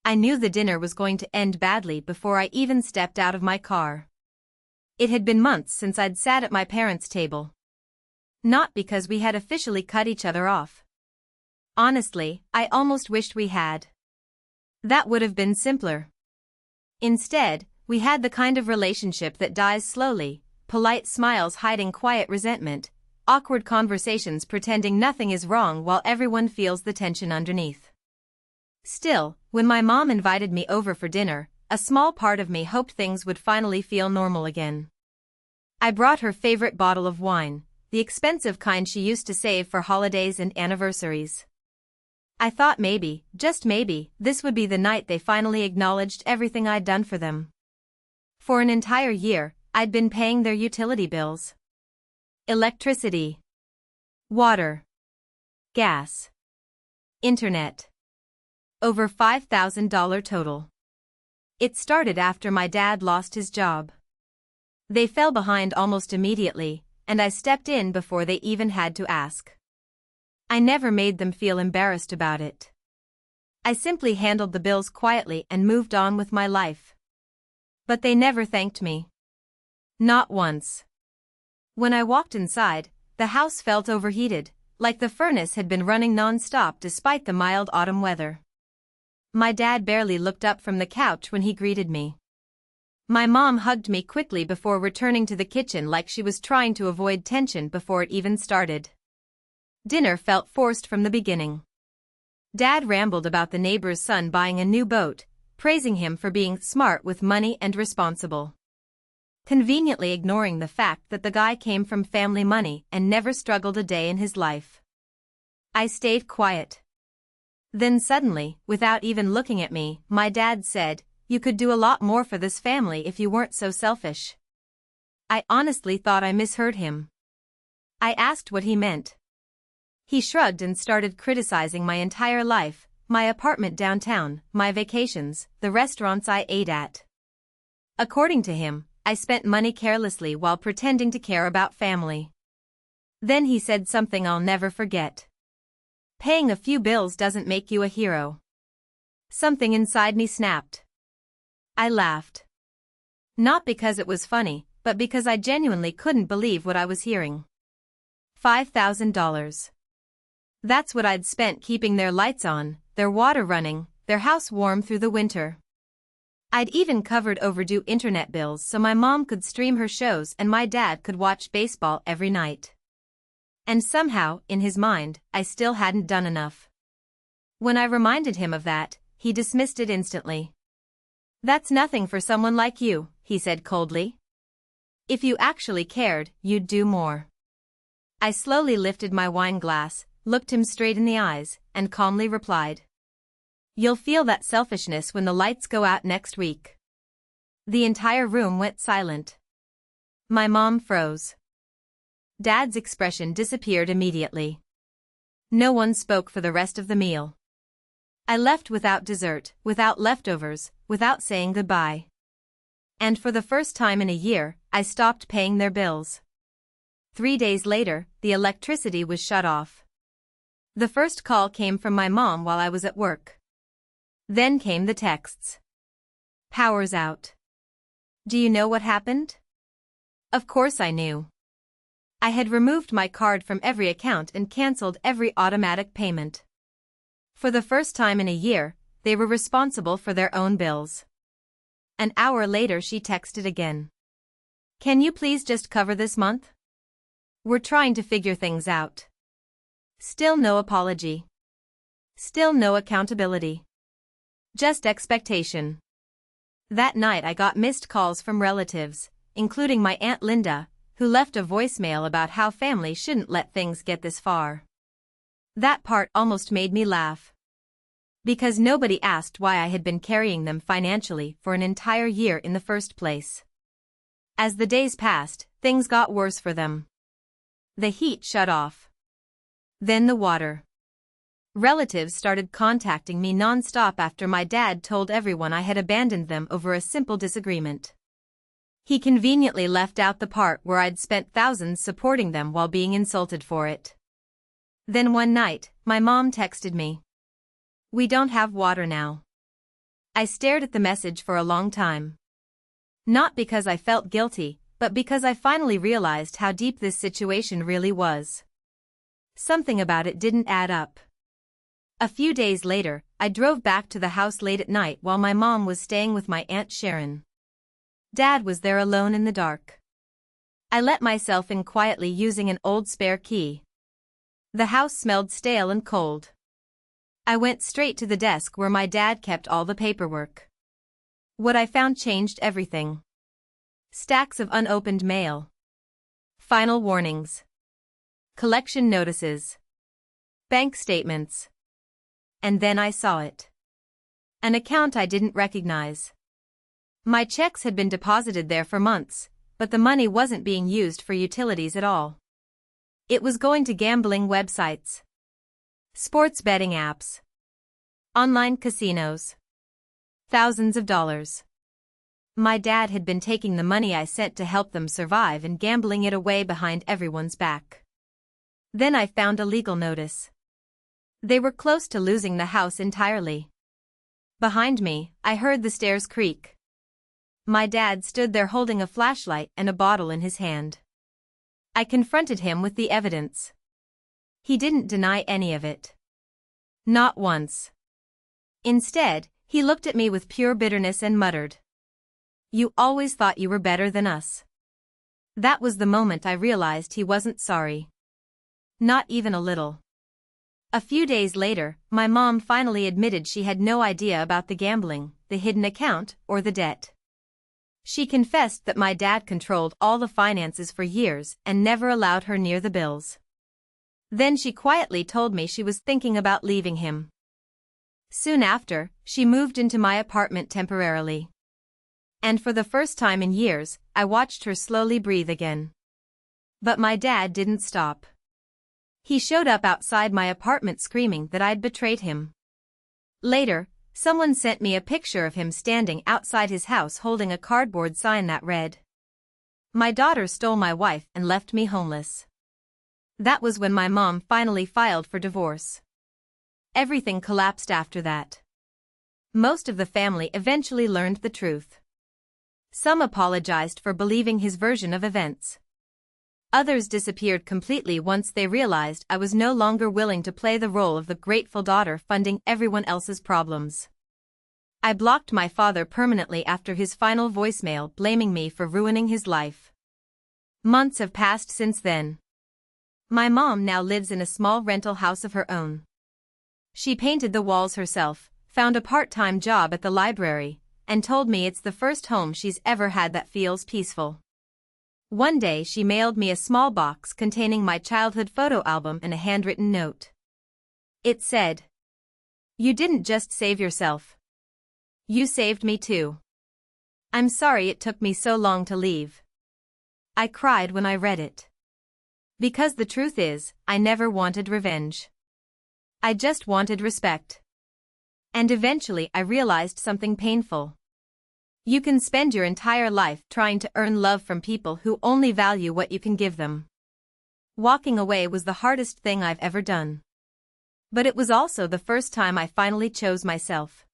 I knew the dinner was going to end badly before I even stepped out of my car. It had been months since I'd sat at my parents' table. Not because we had officially cut each other off. Honestly, I almost wished we had. That would have been simpler. Instead, we had the kind of relationship that dies slowly, polite smiles hiding quiet resentment, awkward conversations pretending nothing is wrong while everyone feels the tension underneath. Still, when my mom invited me over for dinner, a small part of me hoped things would finally feel normal again. I brought her favorite bottle of wine, the expensive kind she used to save for holidays and anniversaries. I thought maybe, just maybe, this would be the night they finally acknowledged everything I'd done for them. For an entire year, I'd been paying their utility bills. Electricity, water, gas, internet. Over $5,000 total. It started after my dad lost his job. They fell behind almost immediately, and I stepped in before they even had to ask. I never made them feel embarrassed about it. I simply handled the bills quietly and moved on with my life. But they never thanked me. Not once. When I walked inside, the house felt overheated, like the furnace had been running non-stop despite the mild autumn weather. My dad barely looked up from the couch when he greeted me. My mom hugged me quickly before returning to the kitchen like she was trying to avoid tension before it even started. Dinner felt forced from the beginning. Dad rambled about the neighbor's son buying a new boat, praising him for being smart with money and responsible. Conveniently ignoring the fact that the guy came from family money and never struggled a day in his life. I stayed quiet. Then suddenly, without even looking at me, my dad said, "You could do a lot more for this family if you weren't so selfish." I honestly thought I misheard him. I asked what he meant. He shrugged and started criticizing my entire life, my apartment downtown, my vacations, the restaurants I ate at. According to him, I spent money carelessly while pretending to care about family. Then he said something I'll never forget. "Paying a few bills doesn't make you a hero." Something inside me snapped. I laughed. Not because it was funny, but because I genuinely couldn't believe what I was hearing. $5,000. That's what I'd spent keeping their lights on, their water running, their house warm through the winter. I'd even covered overdue internet bills so my mom could stream her shows and my dad could watch baseball every night. And somehow, in his mind, I still hadn't done enough. When I reminded him of that, he dismissed it instantly. "That's nothing for someone like you," he said coldly. "If you actually cared, you'd do more." I slowly lifted my wine glass, looked him straight in the eyes, and calmly replied, "You'll feel that selfishness when the lights go out next week." The entire room went silent. My mom froze. Dad's expression disappeared immediately. No one spoke for the rest of the meal. I left without dessert, without leftovers, without saying goodbye. And for the first time in a year, I stopped paying their bills. 3 days later, the electricity was shut off. The first call came from my mom while I was at work. Then came the texts. "Power's out." Do you know what happened? Of course I knew. I had removed my card from every account and cancelled every automatic payment. For the first time in a year, they were responsible for their own bills. An hour later she texted again. "Can you please just cover this month? We're trying to figure things out." Still no apology. Still no accountability. Just expectation. That night I got missed calls from relatives, including my Aunt Linda, who left a voicemail about how family shouldn't let things get this far. That part almost made me laugh. Because nobody asked why I had been carrying them financially for an entire year in the first place. As the days passed, things got worse for them. The heat shut off. Then the water. Relatives started contacting me non-stop after my dad told everyone I had abandoned them over a simple disagreement. He conveniently left out the part where I'd spent thousands supporting them while being insulted for it. Then one night, my mom texted me. "We don't have water now." I stared at the message for a long time. Not because I felt guilty, but because I finally realized how deep this situation really was. Something about it didn't add up. A few days later, I drove back to the house late at night while my mom was staying with my Aunt Sharon. Dad was there alone in the dark. I let myself in quietly using an old spare key. The house smelled stale and cold. I went straight to the desk where my dad kept all the paperwork. What I found changed everything. Stacks of unopened mail. Final warnings. Collection notices. Bank statements. And then I saw it. An account I didn't recognize. My checks had been deposited there for months, but the money wasn't being used for utilities at all. It was going to gambling websites, sports betting apps, online casinos. Thousands of dollars. My dad had been taking the money I sent to help them survive and gambling it away behind everyone's back. Then I found a legal notice. They were close to losing the house entirely. Behind me, I heard the stairs creak. My dad stood there holding a flashlight and a bottle in his hand. I confronted him with the evidence. He didn't deny any of it. Not once. Instead, he looked at me with pure bitterness and muttered, "You always thought you were better than us." That was the moment I realized he wasn't sorry. Not even a little. A few days later, my mom finally admitted she had no idea about the gambling, the hidden account, or the debt. She confessed that my dad controlled all the finances for years and never allowed her near the bills. Then she quietly told me she was thinking about leaving him. Soon after, she moved into my apartment temporarily. And for the first time in years, I watched her slowly breathe again. But my dad didn't stop. He showed up outside my apartment screaming that I'd betrayed him. Later, someone sent me a picture of him standing outside his house holding a cardboard sign that read, "My daughter stole my wife and left me homeless." That was when my mom finally filed for divorce. Everything collapsed after that. Most of the family eventually learned the truth. Some apologized for believing his version of events. Others disappeared completely once they realized I was no longer willing to play the role of the grateful daughter funding everyone else's problems. I blocked my father permanently after his final voicemail blaming me for ruining his life. Months have passed since then. My mom now lives in a small rental house of her own. She painted the walls herself, found a part-time job at the library, and told me it's the first home she's ever had that feels peaceful. One day she mailed me a small box containing my childhood photo album and a handwritten note. It said, "You didn't just save yourself. You saved me too. I'm sorry it took me so long to leave." I cried when I read it. Because the truth is, I never wanted revenge. I just wanted respect. And eventually I realized something painful. You can spend your entire life trying to earn love from people who only value what you can give them. Walking away was the hardest thing I've ever done. But it was also the first time I finally chose myself.